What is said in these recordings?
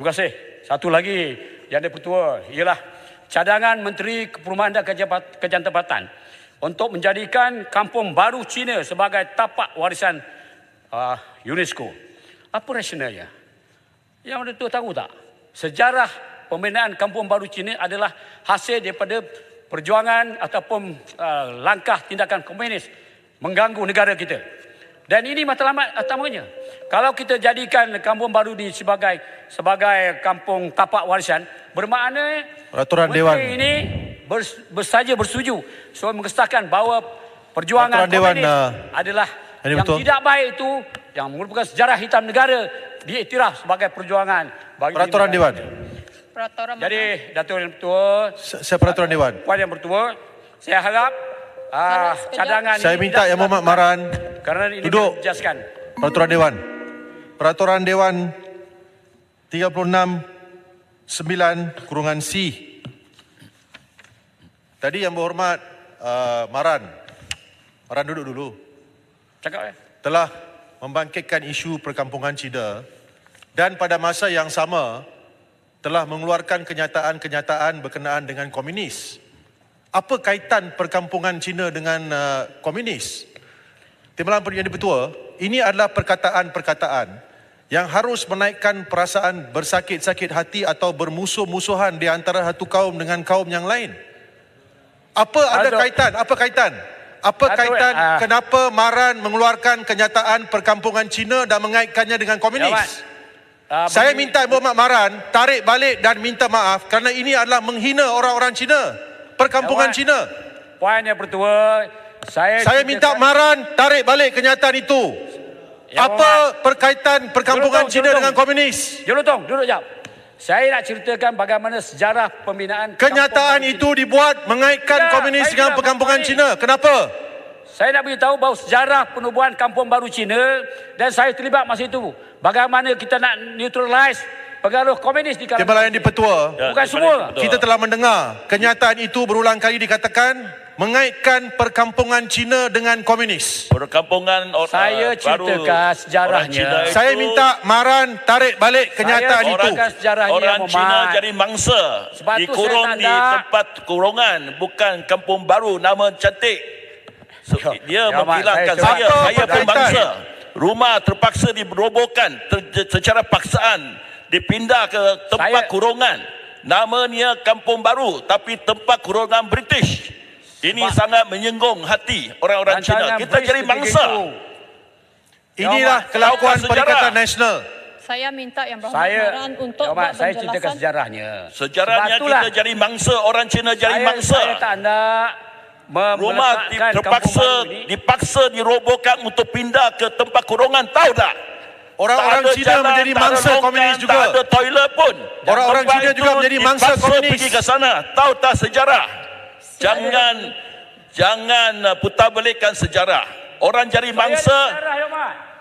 Terima kasih. Satu lagi yang di-Pertua ialah cadangan Menteri Perumahan dan Kejantempatan untuk menjadikan Kampung Baru Cina sebagai tapak warisan UNESCO. Apa rasionalnya? Yang Datuk tahu tak? Sejarah pembinaan Kampung Baru Cina adalah hasil daripada perjuangan ataupun langkah tindakan komunis mengganggu negara kita. Dan ini matlamat utamanya. Kalau kita jadikan Kampung Baru ini sebagai kampung tapak warisan, bermakna Peraturan Menteri Dewan ini bersaja bersetuju mengesahkan bahawa perjuangan Peraturan komunis Dewan, adalah ini yang betul. tidak baik itu, yang merupakan sejarah hitam negara, diiktiraf sebagai perjuangan bagi Peraturan Dewan. Peraturan Jadi Datuk Yang Bertua, Saya Peraturan Dewan. Puan Yang Bertua, saya harap cadangan Saya ini minta tidak Yang Berhormat dilakukan Maran kerana ini duduk. menjejaskan. Peraturan Dewan. Peraturan Dewan 36(9)(C. Tadi Yang Berhormat Maran duduk dulu. Cakap Telah membangkitkan isu perkampungan Cina dan pada masa yang sama telah mengeluarkan kenyataan-kenyataan berkenaan dengan komunis. Apa kaitan perkampungan Cina dengan komunis? Timbalan Yang di-Pertua, ini adalah perkataan-perkataan yang harus menaikkan perasaan bersakit-sakit hati atau bermusuh-musuhan di antara satu kaum dengan kaum yang lain. Apa ada kaitan? Apa kaitan? Apa kaitan kenapa Maran mengeluarkan kenyataan perkampungan Cina dan mengaitkannya dengan komunis? Saya minta Yang Berhormat Maran tarik balik dan minta maaf kerana ini adalah menghina orang-orang Cina, perkampungan Cina. Puan Yang Bertua, Saya minta Maran tarik balik kenyataan itu. Apa perkaitan perkampungan Cina dengan komunis? Jolotong, duduk jap. Saya nak ceritakan bagaimana sejarah pembinaan Kenyataan itu dibuat mengaitkan komunis dengan perkampungan Cina. Kenapa? Saya nak beritahu bahawa sejarah penubuhan Kampung Baru Cina dan saya terlibat masa itu. Bagaimana kita nak neutralize pengaruh komunis di kalangan. Timbalan Yang di-Pertua, Bukan semua. kita telah mendengar kenyataan itu berulang kali dikatakan mengaitkan perkampungan Cina dengan komunis. Perkampungan Saya ceritakan sejarahnya. Saya minta Maran tarik balik kenyataan itu. Orang Cina jadi mangsa, Sebab tu dikurung saya tak di nak. tempat kurungan, bukan kampung baru, nama cantik. Dia menghilangkan saya pun berkaitan? bangsa. Rumah terpaksa dirobohkan secara paksaan, dipindah ke tempat kurungan. Namanya kampung baru tapi tempat kurungan British. Ini sangat menyinggung hati orang-orang Cina. Kita jadi mangsa. Inilah kelakuan Perikatan Nasional. Saya minta Yang Berhormat Maran untuk buat saya ceritakan penjelasan. sejarahnya. Sejarahnya kita jadi mangsa, orang Cina jadi mangsa. Saya tak nak Rumah meletakkan dipaksa dirobohkan untuk pindah ke tempat kurungan, tahu tak? Orang-orang Cina menjadi mangsa komunis juga. Tak ada toilet pun. Orang-orang Tempat Cina itu juga menjadi mangsa dipaksa komunis. pergi ke sana. Tahu tak sejarah? Jangan putar balikkan sejarah. Orang jadi mangsa.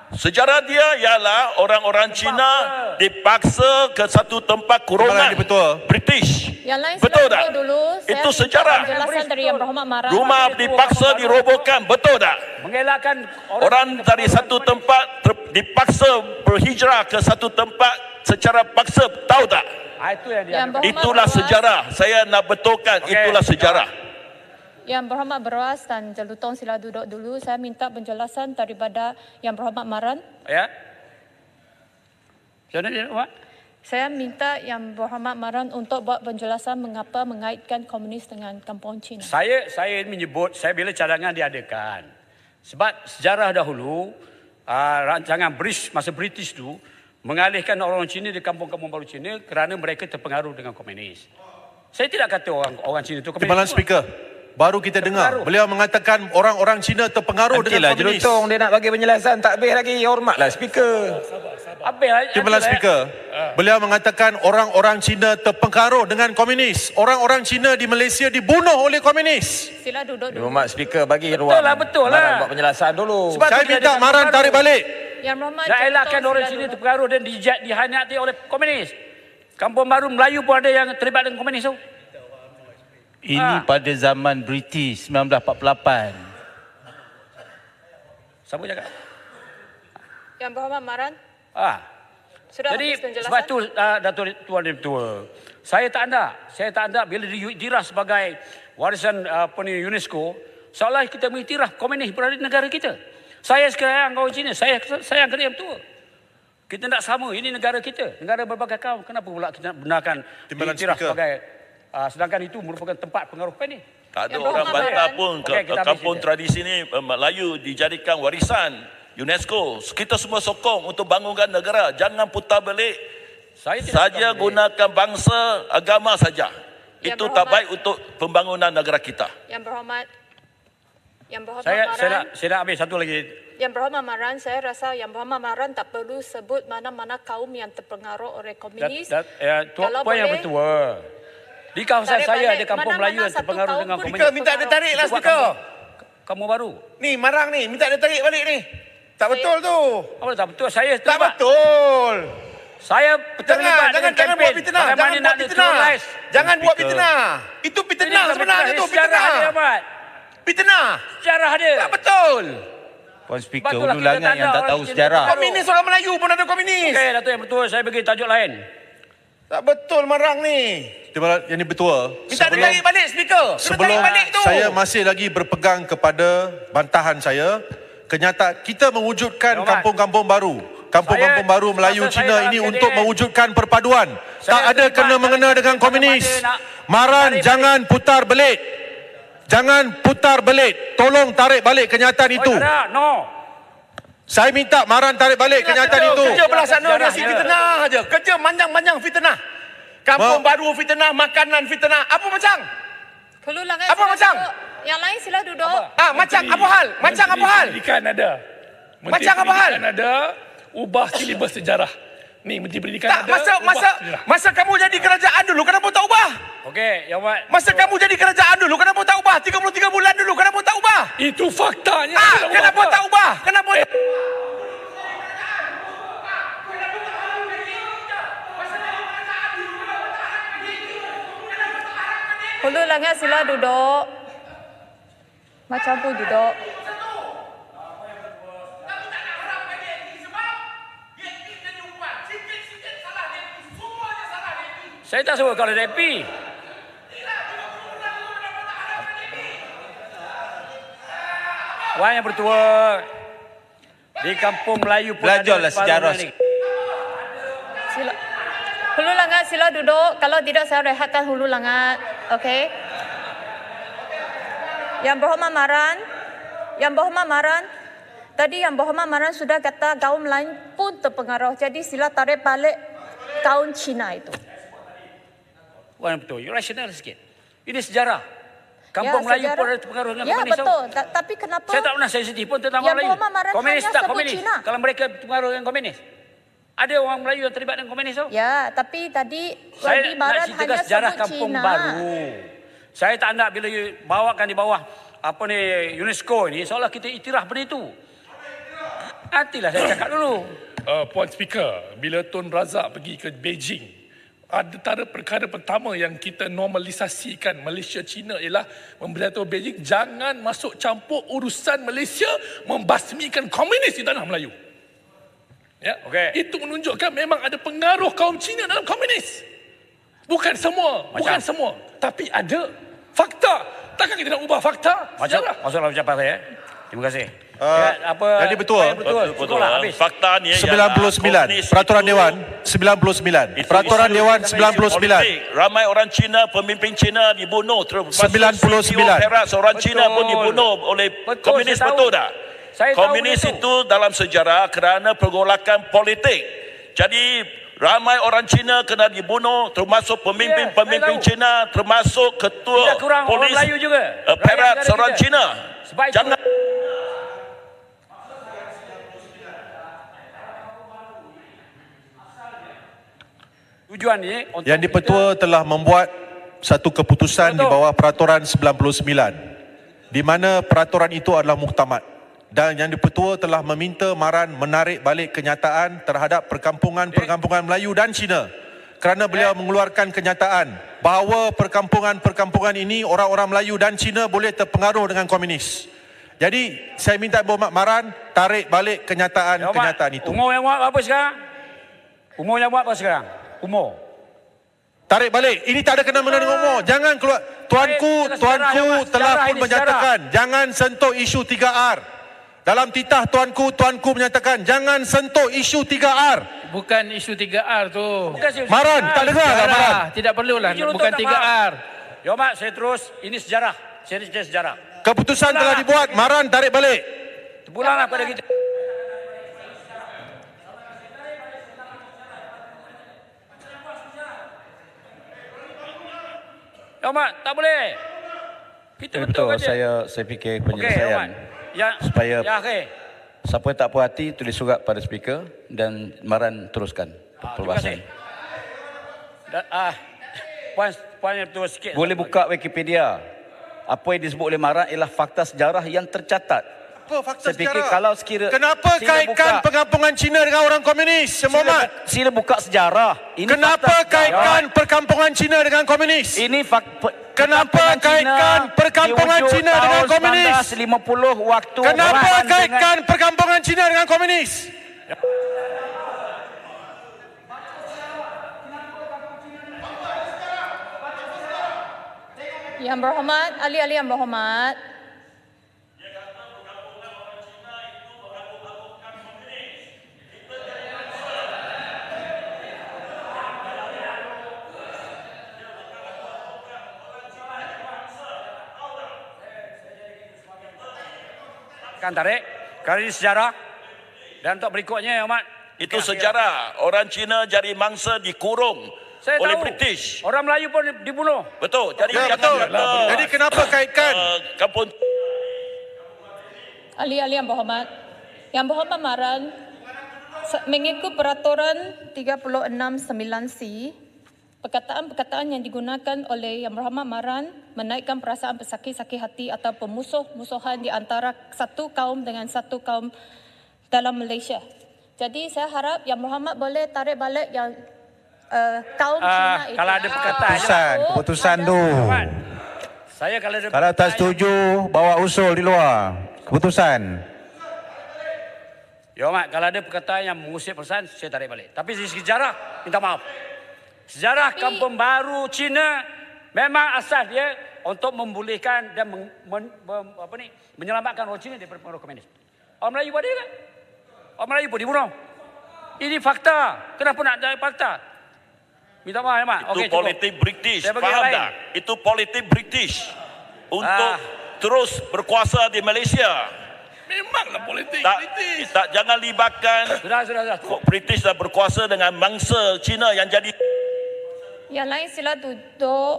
Sejarah dia ialah orang-orang Cina dipaksa ke satu tempat kurungan British. Yang lain Betul sila tak? duduk dulu. Itu Saya sejarah. minta penjelasan dari Yang Berhormat Maran. Rumah dipaksa dirobohkan, betul tak? Mengelakkan Orang dari satu tempat dipaksa berhijrah ke satu tempat secara paksa, tahu tak? Itu yang dia. Yang Berhormat Itulah Berwas, sejarah. Saya nak betulkan, itulah sejarah. Yang Berhormat Berwas dan Jelutong sila duduk dulu. Saya minta penjelasan daripada Yang Berhormat Maran. Ya. Macam mana dia nak buat? Saya minta Yang Berhormat Maran untuk buat penjelasan mengapa mengaitkan komunis dengan kampung Cina. Saya menyebut bila cadangan diadakan. Sebab sejarah dahulu rancangan masa British tu mengalihkan orang Cina di kampung-kampung baru Cina kerana mereka terpengaruh dengan komunis. Saya tidak kata orang Cina tu komunis. Timbalan Speaker, baru kita dengar beliau mengatakan orang-orang Cina terpengaruh dengan komunis. Jelutong dia nak bagi penjelasan, tak habis lagi. Hormatlah Speaker. Timbalan Speaker, beliau mengatakan orang-orang Cina terpengaruh dengan komunis. Orang-orang Cina di Malaysia dibunuh oleh komunis. Sila duduk dulu. Hormat Speaker, bagi ruang. Betul lah. Maran buat penjelasan dulu. Sebab Saya minta Maran tarik balik. Yang Berhormat nak elakkan Jelutong orang sila Cina duduk. terpengaruh dan dihanyati oleh komunis. Kampung baru Melayu pun ada yang terlibat dengan komunis tu. Ini pada zaman British 1948. Siapa cakap? Yang Berhormat Maran. Sudah Jadi habis penjelasan? sebab itu Datuk Tuan Yang Tua, saya tak anda bila diiktiraf sebagai warisan UNESCO, seolah kita mengiktiraf komunis berada di negara kita. Saya sekarang kaum Cina, saya angkat Yang Tua. Kita tak sama, ini negara kita, negara berbagai kaum. Kenapa pula kita nak benarkan Timbalan diiktiraf Speaker. sebagai sedangkan itu merupakan tempat pengaruh komunis? Tak ada Yang orang berhormat bantah Baran. pun Okey, kita habis kampung cerita. tradisi ni Melayu dijadikan warisan UNESCO. Kita semua sokong untuk bangunkan negara. Jangan putar balik. Saya tidak Saja suka balik. gunakan bangsa, agama saja. Yang Itu tak berhormat. baik untuk pembangunan negara kita. Yang berhormat Saya Maran. nak ambil satu lagi. Yang berhormat Maran, saya rasa Yang berhormat Maran tak perlu sebut mana-mana kaum yang terpengaruh oleh komunis. Tuan Kalau Yang boleh, Bertua, di kawasan tarik saya balik ada kampung mana-mana Melayu yang satu terpengaruh kaum dengan pun komunis. Speaker, minta dia tarik lah Kita buat speaker. kampung baru. Ni marang ni, minta dia tarik balik ni. Tak betul tu. Apa tak betul? Saya Tak terlibat. betul. Saya terlibat dengan Jangan buat kempen. fitnah. Bagaimana Jangan nak buat fitnah. neutralize. Jangan buat Speaker. fitnah. Itu fitnah sebenarnya tu, Sejarah ada, fitnah. Ahmad. Fitnah. Sejarah ada. Tak betul. Puan Speaker, Batulah kita ulangan yang tanda tak orang tahu Cina sejarah. terpengaruh. Komunis orang Melayu pun ada komunis. Okey, Datuk Yang Bertua, saya bagi tajuk lain. Tak betul marang ni. Timbalan Yang Bertua, Minta dia tarik balik speaker. Kena sebelum tarik balik tu. saya masih lagi berpegang kepada bantahan saya, kenyataan kita mewujudkan Hormat. kampung-kampung baru. Kampung-kampung Saya- baru Melayu masa saya Cina dalam ini KDN, untuk mewujudkan perpaduan. saya Tak ada terlibat kena-mengena dalam dengan KDN komunis. ada nak Maran, tarik jangan putar belit. Jangan putar belit. Tolong tarik balik kenyataan itu. Oh, tak ada. No. Saya minta Maran tarik balik kenyataan itu. Kerja belah sana dia si Sejarah fitnah aja. Kerja manjang-manjang fitnah. Kampung baru fitnah, makanan fitnah. Apa macam? Kelulangan Apa sila macam? duduk. Yang lain sila duduk. Macam apa hal? Macam apa hal? Pendidikan ada. Menteri Macam apa hal? Pendidikan ada. Ubah silibus sejarah. Ni Menteri Pendidikan Tak, ada. masa kamu jadi kerajaan dulu, kenapa tak ubah? Okey, Yang Ahmad. Masa kamu jadi kerajaan dulu, kenapa tak ubah? 33 bulan dulu, kenapa tak ubah? Itu faktanya. Kenapa tak ubah? Kenapa? Hulu langit sila duduk. Macam pun duduk. Saya tak sebut kalau DAP. Wan Yang Bertua, di kampung Melayu pun Belajarlah ada sejarah. pembangunan ni. Sila. Hulu langit sila duduk. Kalau tidak saya rehatkan hulu langit. Okey. Yang berhormat Maran. Yang berhormat Maran. Tadi Yang berhormat Maran sudah kata kaum lain pun terpengaruh. Jadi sila tarik balik kaum Cina itu. Wan Yang Bertua, you rasional sikit. Ini sejarah. Kampung Ya, Melayu sejarah. pun ada terpengaruh dengan Ya, komunis. betul. Tapi kenapa? Saya tak pernah sensitif pun tentang Yang orang Melayu. berhormat Maran Komunis hanya tak sebut komunis. Cina. Kalau mereka terpengaruh dengan komunis. Ada orang Melayu yang terlibat dengan komunis tu. Ya, tapi tadi Saya Wadi nak Maran ceritakan hanya sejarah sebut kampung Cina. baru. Saya tak nak bila bawakan di bawah apa ni UNESCO ni seolah kita iktiraf benda itu. Nantilah saya cakap dulu. Puan Speaker, bila Tun Razak pergi ke Beijing, antara perkara pertama yang kita normalisasikan Malaysia Cina ialah memberitahu Beijing jangan masuk campur urusan Malaysia membasmikan komunis di tanah Melayu. Ya, Okey. itu menunjukkan memang ada pengaruh kaum Cina dalam komunis. Bukan semua, bukan semua, tapi ada fakta. Takkan kita nak ubah fakta? Masuk Sejarah. masuklah ucapan saya. Terima kasih. Jadi betul. Betul lah habis. Fakta ni 99 Peraturan Dewan 99 Peraturan Dewan 99 Ramai orang Cina, pemimpin Cina dibunuh. Termasuk 99. CEO Perak, seorang Cina pun Betul. dibunuh oleh Betul, komunis. saya tahu. Betul tak? Saya tahu Komunis benda itu dalam sejarah kerana pergolakan politik. Jadi ramai orang Cina kena dibunuh, termasuk pemimpin-pemimpin Ya, saya tahu. Cina, termasuk ketua Tidak kurang orang polis Melayu juga. Perak, Rakyat negara seorang kita. Cina. Sebab itu- Jangan Tujuan ni untuk Yang Dipertua telah membuat satu keputusan di Betul. bawah Peraturan 99 di mana peraturan itu adalah muktamad dan Yang Dipertua telah meminta Maran menarik balik kenyataan terhadap perkampungan-perkampungan Melayu dan Cina kerana beliau mengeluarkan kenyataan bahawa perkampungan-perkampungan ini orang-orang Melayu dan Cina boleh terpengaruh dengan komunis. Jadi saya minta Berhormat Maran tarik balik kenyataan-kenyataan itu. Umur yang berapa sekarang? Umurnya buat apa sekarang? Umur. Tarik balik. Ini tak ada kena-mena dengan umur. Jangan keluar. Tuanku sejarah, Ahmad. telah Sejarah pun ini, menyatakan jangan sentuh isu 3R. Dalam titah tuanku menyatakan jangan sentuh isu 3R. Bukan isu 3R tu. Bukan isu Maran, sejarah. tak dengar tak Maran? Sejarah. Tidak perlulah. Jujur Bukan untuk tak 3R. Ya Mak, saya terus. Ini sejarah. Saya cerita sejarah. Keputusan telah dibuat. Maran tarik balik. Terpulanglah pada kita. Ya Mak, tak boleh. Kita betul Betul, kerja. saya fikir Okey, penyelesaian. Ahmad. Ya, Supaya- ya, okey. Siapa yang tak puas hati, tulis surat pada speaker dan Maran teruskan Terima perbahasan. kasih. Puan betul sikit. Boleh buka Wikipedia. Apa yang disebut oleh Maran ialah fakta sejarah yang tercatat. Apa fakta Saya fikir sejarah? kalau sekira- Kenapa sila kaitkan buka. pengampungan Cina dengan orang komunis, Muhammad? Sila buka sejarah. Ini Kenapa fakta sejarah. kaitkan perkampungan Cina dengan komunis? Ini Kenapa kaitkan perkampungan Cina dengan komunis? 1950 waktu Kenapa berhadapan kaitkan perkampungan Cina dengan komunis? Yang berhormat, ahli-ahli yang berhormat. Kan tarik. Kali ini sejarah. Dan untuk berikutnya, Ahmad. Itu sejarah. Orang Cina jadi mangsa dikurung Saya oleh tahu. British. Orang Melayu pun dibunuh. Betul. Jadi Ya, jangan betul. kata, Jadi kenapa kaitkan? kampung Ahli-ahli yang berhormat. Yang berhormat Maran, mengikut peraturan 36(9)C, perkataan-perkataan yang digunakan oleh Yang Berhormat Maran menaikkan perasaan bersakit-sakit hati atau permusuh-musuhan di antara satu kaum dengan satu kaum dalam Malaysia. Jadi saya harap Yang Berhormat boleh tarik balik yang kaum Cina itu. kalau ada perkataan, Keputusan tu. Ahmad. Saya kalau ada Kalau tak perkataan setuju, bawa usul di luar. Keputusan. Ya Mak, kalau ada perkataan yang mengusik perasaan, saya tarik balik. Tapi dari segi sejarah, minta maaf. Sejarah Kampung Baru Cina memang asas dia untuk membolehkan dan menyelamatkan orang Cina daripada pengaruh komunis. Orang Melayu buat dia kan? Orang Melayu pun dibunuh. Ini fakta. Kenapa nak ada fakta? Minta maaf ya Mak. itu Okey, cukup. politik British. Saya bagi yang Faham lain. tak? Itu politik British untuk terus berkuasa di Malaysia. Memanglah politik. Jangan libatkan Sudah. British dah berkuasa dengan mangsa Cina yang jadi Yang lain sila duduk.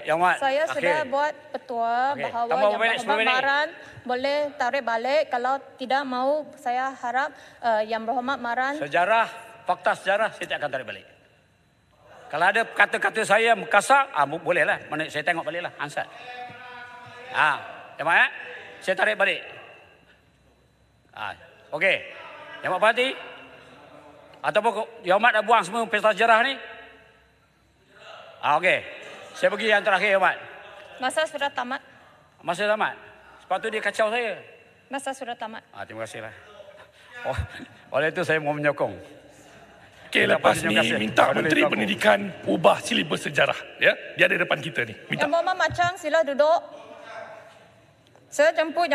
Yang Mak. Saya Okey. sudah buat petua Okey. bahawa Tambah Yang berapa Berhormat minit? Maran boleh tarik balik. Kalau tidak mahu, saya harap Yang Berhormat Maran Sejarah, fakta sejarah, saya tak akan tarik balik. Kalau ada kata-kata saya kasar, boleh lah. Mana saya tengok balik lah, ansat. Ya Mak ya? Saya tarik balik. Okey. Yang Mak perhati? Ataupun Yang Mak dah buang semua pesta sejarah ni? Okey. Saya pergi yang terakhir, Yang Mak. masa sudah tamat. Masa tamat. Sebab tu dia kacau saya. Masa sudah tamat. Terima kasihlah. Oleh itu saya mau menyokong. Okey, lepas ni Terima kasih. minta Pada Menteri Tuanku. Pendidikan ubah silibus sejarah. Ya, dia ada depan kita ni. Minta. Yang Berhormat Macang, sila duduk. Saya jemput